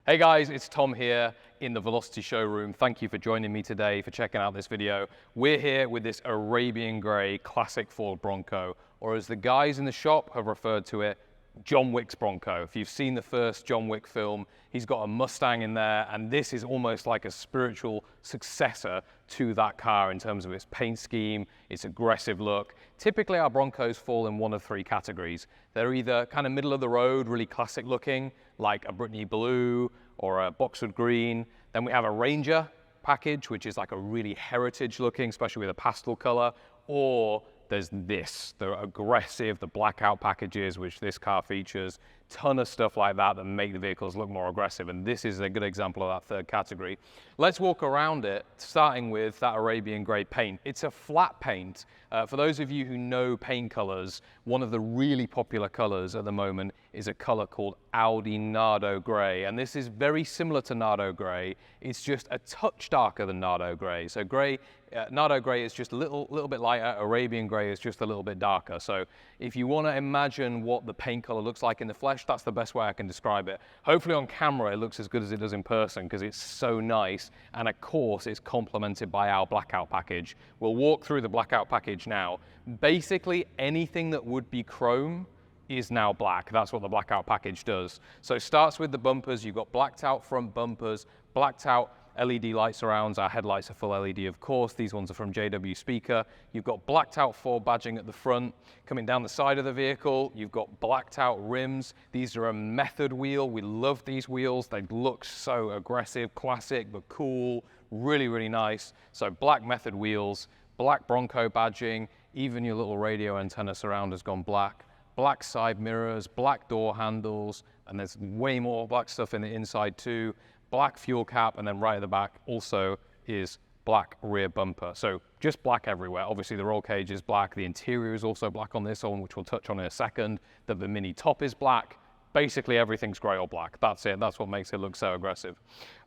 Hey guys, it's Tom here in the Velocity showroom. Thank you for joining me today, for checking out this video. We're here with this Arabian Gray Classic Ford Bronco, or as the guys in the shop have referred to it, John Wick's Bronco. If you've seen the first John Wick film, he's got a Mustang in there, and this is almost like a spiritual successor to that car in terms of its paint scheme, its aggressive look. Typically our Broncos fall in one of three categories. They're either kind of middle of the road, really classic looking, like a Brittany blue or a Boxwood green. Then we have a Ranger package, which is like a really heritage looking, especially with a pastel color, or there's this, the aggressive, the blackout packages, which this car features. Ton of stuff like that that make the vehicles look more aggressive, and this is a good example of that third category. Let's walk around it, starting with that Arabian Gray paint. It's a flat paint. For those of you who know paint colors, one of the really popular colors at the moment is a color called Audi Nardo Gray, and this is very similar to Nardo Gray. It's just a touch darker than Nardo Gray. So Nardo Gray is just a little bit lighter. Arabian Gray is just a little bit darker. So if you want to imagine what the paint color looks like in the flesh, that's the best way I can describe it. Hopefully on camera it looks as good as it does in person because it's so nice, and of course it's complemented by our blackout package. We'll walk through the blackout package now. Basically anything that would be chrome is now black. That's what the blackout package does. So it starts with the bumpers. You've got blacked out front bumpers, blacked out LED light surrounds. Our headlights are full LED, of course. These ones are from JW Speaker. You've got blacked out Ford badging at the front. Coming down the side of the vehicle, you've got blacked out rims. These are a method wheel. We love these wheels. They look so aggressive, classic, but cool, really, really nice. So black method wheels, black Bronco badging, even your little radio antenna surround has gone black. Black side mirrors, black door handles, and there's way more black stuff in the inside too. Black fuel cap, and then right at the back also is black rear bumper. So just black everywhere. Obviously the roll cage is black. The interior is also black on this one, which we'll touch on in a second. The mini top is black. Basically everything's gray or black. That's it. That's what makes it look so aggressive.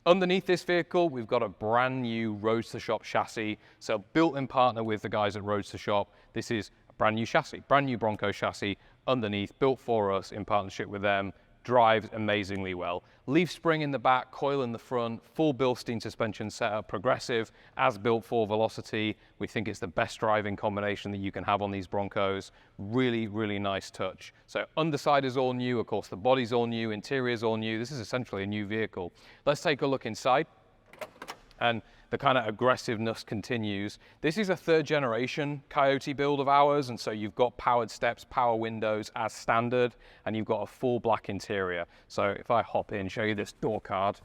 Underneath this vehicle, we've got a brand new Roadster Shop chassis. So built in partner with the guys at Roadster Shop. This is a brand new chassis, brand new Bronco chassis underneath, built for us in partnership with them. Drives amazingly well. Leaf spring in the back, coil in the front, full Bilstein suspension setup, progressive, as built for Velocity. We think it's the best driving combination that you can have on these Broncos. Really, really nice touch. So underside is all new, of course, the body's all new, interior is all new. This is essentially a new vehicle. Let's take a look inside, and the kind of aggressiveness continues. This is a third generation Coyote build of ours, and so you've got powered steps, power windows as standard, and you've got a full black interior. So if I hop in, show you this door card,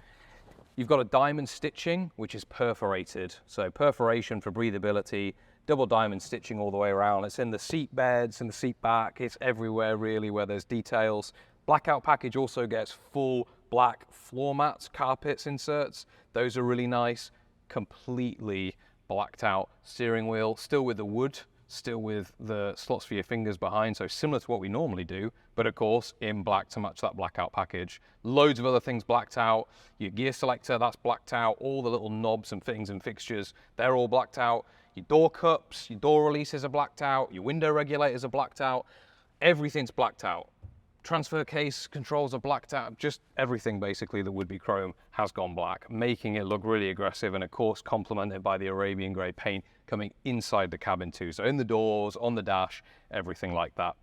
you've got a diamond stitching, which is perforated. So perforation for breathability, double diamond stitching all the way around. It's in the seat beds, in the seat back, it's everywhere really where there's details. Blackout package also gets full black floor mats, carpets inserts. Those are really nice. Completely blacked out steering wheel, still with the wood, still with the slots for your fingers behind, so similar to what we normally do, but of course in black to match that blackout package. Loads of other things blacked out. Your gear selector, that's blacked out. All the little knobs and fittings and fixtures, they're all blacked out. Your door cups, your door releases are blacked out. Your window regulators are blacked out. Everything's blacked out. Transfer case controls are blacked out. Just everything basically that would be chrome has gone black, making it look really aggressive, and of course complemented by the Arabian Gray paint coming inside the cabin too. So in the doors, on the dash, everything like that.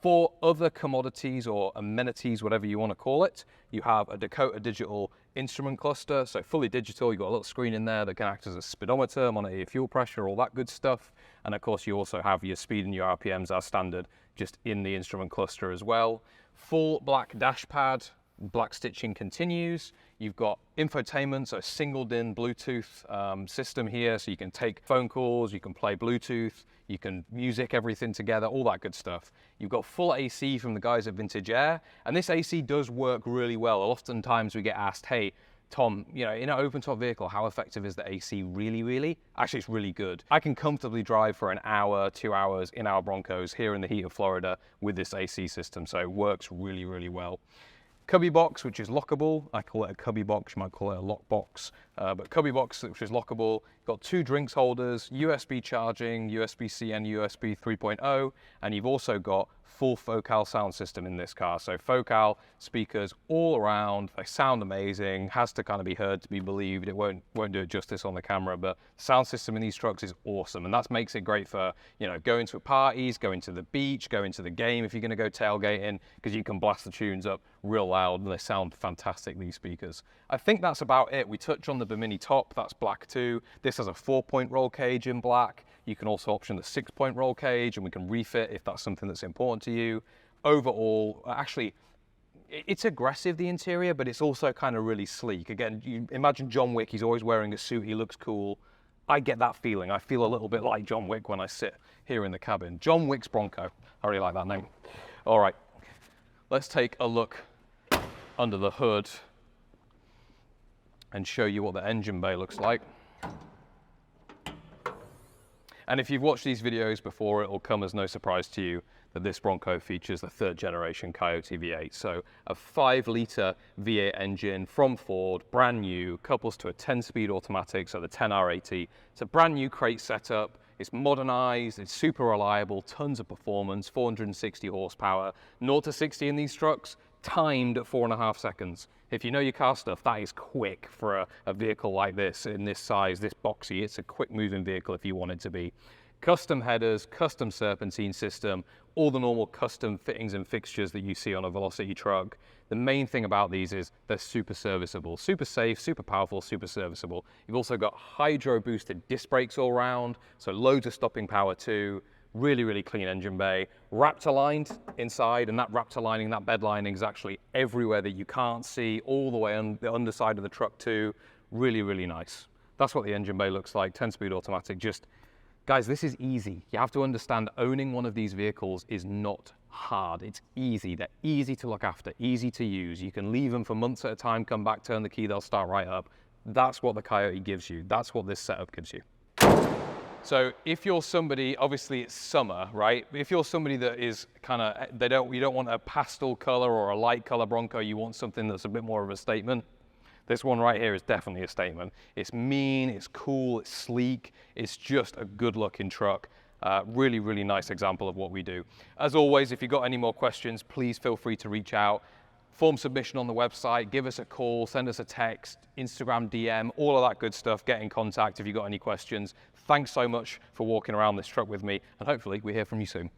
For other commodities or amenities, whatever you want to call it, you have a Dakota digital instrument cluster, so fully digital. You've got a little screen in there that can act as a speedometer, monitor your fuel pressure, all that good stuff. And of course you also have your speed and your RPMs as standard just in the instrument cluster as well. Full black dash pad, black stitching continues. You've got infotainment, so a single DIN Bluetooth system here, so you can take phone calls, you can play Bluetooth, you can music everything together, all that good stuff. You've got full AC from the guys at Vintage Air, and this AC does work really well. Oftentimes we get asked, hey, Tom, you know, in an open top vehicle, how effective is the AC really? Actually, it's really good. I can comfortably drive for an hour, 2 hours in our Broncos here in the heat of Florida with this AC system, so it works really, really well. Cubby box, which is lockable. I call it a cubby box, you might call it a lock box, but cubby box, which is lockable. Got 2 drinks holders, USB charging, USB-C and USB 3.0, and you've also got full Focal sound system in this car. So Focal speakers all around, they sound amazing, has to kind of be heard to be believed. It won't do it justice on the camera, but the sound system in these trucks is awesome. And that makes it great for, you know, going to parties, going to the beach, going to the game if you're gonna go tailgating, because you can blast the tunes up real loud and they sound fantastic, these speakers. I think that's about it. We touch on the Bimini top, that's black too. This has a 4-point roll cage in black. You can also option the 6-point roll cage, and we can refit if that's something that's important to you. Overall, actually, it's aggressive, the interior, but it's also kind of really sleek. Again, you imagine John Wick, he's always wearing a suit, he looks cool. I get that feeling. I feel a little bit like John Wick when I sit here in the cabin. John Wick's Bronco. I really like that name. All right, let's take a look under the hood and show you what the engine bay looks like. And if you've watched these videos before, it will come as no surprise to you that this Bronco features the 3rd generation Coyote V8. So a 5-litre V8 engine from Ford, brand new, couples to a 10-speed automatic, so the 10R80. It's a brand new crate setup. It's modernized, it's super reliable, tons of performance, 460 horsepower. 0 to 60 in these trucks, timed at 4.5 seconds. If you know your car stuff, that is quick for a vehicle like this, in this size, this boxy. It's a quick moving vehicle if you want it to be. Custom headers, custom serpentine system, all the normal custom fittings and fixtures that you see on a Velocity truck. The main thing about these is they're super serviceable, super safe, super powerful, super serviceable. You've also got hydro boosted disc brakes all around, so loads of stopping power too. Really, really clean engine bay. Raptor lined inside, and that Raptor lining, that bed lining is actually everywhere that you can't see, all the way on the underside of the truck too. Really, really nice. That's what the engine bay looks like, 10-speed automatic. Just, guys, this is easy. You have to understand owning one of these vehicles is not hard. It's easy. They're easy to look after, easy to use. You can leave them for months at a time, come back, turn the key, they'll start right up. That's what the Coyote gives you. That's what this setup gives you. So if you're somebody, obviously it's summer, right? If you're somebody that is kind of, you don't want a pastel color or a light color Bronco, you want something that's a bit more of a statement. This one right here is definitely a statement. It's mean, it's cool, it's sleek, it's just a good looking truck. Really, really nice example of what we do. As always, if you've got any more questions, please feel free to reach out. Form submission on the website, give us a call, send us a text, Instagram DM, all of that good stuff. Get in contact if you've got any questions. Thanks so much for walking around this truck with me, and hopefully we hear from you soon.